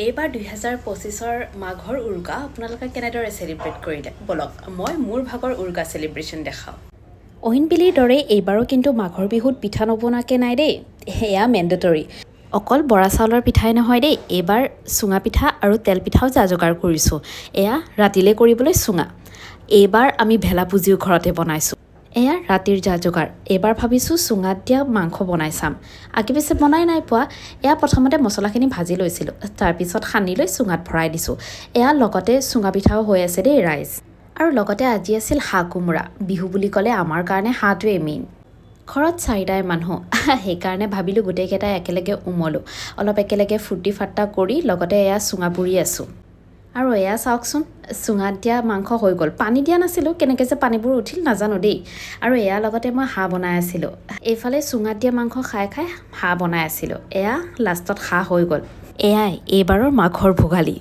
এইবাৰ 2025ৰ মাঘৰ উৰুকা আপোনালোকে কেনেদৰে চেলিব্ৰেট কৰিলে বলক মই মোৰ ভাগৰ উৰুকা চেলিব্ৰেশ্যন দেখাওঁ। অহিনপিলিৰ দৰে এইবাৰো কিন্তু মাঘৰ বিহুত পিঠা নবনোৱাকৈ নাই দেই, সেয়া মেণ্ডেটৰী। অকল বৰা চাউলৰ পিঠাই নহয় দেই, এইবাৰ চুঙা পিঠা আৰু তেল পিঠাও যা যোগাৰ কৰিছোঁ। এয়া ৰাতিলৈ কৰিবলৈ চুঙা। এইবাৰ আমি ভেলা পুজিও ঘৰতে বনাইছোঁ। এয়া ৰাতিৰ যা যোগাৰ। এইবাৰ ভাবিছোঁ চুঙাত দিয়া মাংস বনাই চাম। আগে পিছে বনাই নাই পোৱা। এয়া প্ৰথমতে মছলাখিনি ভাজি লৈছিলোঁ, তাৰপিছত সানি লৈ চুঙাত ভৰাই দিছোঁ। এয়া লগতে চুঙা পিঠাও হৈ আছে দেই ৰাইজ। আৰু লগতে আজি আছিল হাঁহ কোমোৰা। বিহু বুলি ক'লে আমাৰ কাৰণে হাঁহটোৱেই মেইন। ঘৰত 4টাই মানুহ, সেইকাৰণে ভাবিলোঁ গোটেইকেইটাই একেলগে উমলোঁ। অলপ একেলগে ফূৰ্তি ফাৰ্তা কৰি লগতে এয়া চুঙা পুৰি আছোঁ। আৰু এয়া চাওকচোন, চুঙাত দিয়া মাংস হৈ গ'ল। পানী দিয়া নাছিলোঁ, কেনেকৈ যে পানীবোৰ উঠিল নাজানো দেই। আৰু এয়া লগতে মই হাঁহ বনাই আছিলোঁ। এইফালে চুঙাত দিয়া মাংস খাই খাই হাঁহ বনাই আছিলোঁ। এয়া লাষ্টত হাঁহ হৈ গ'ল। এয়াই এইবাৰৰ মাঘৰ ভোগালী।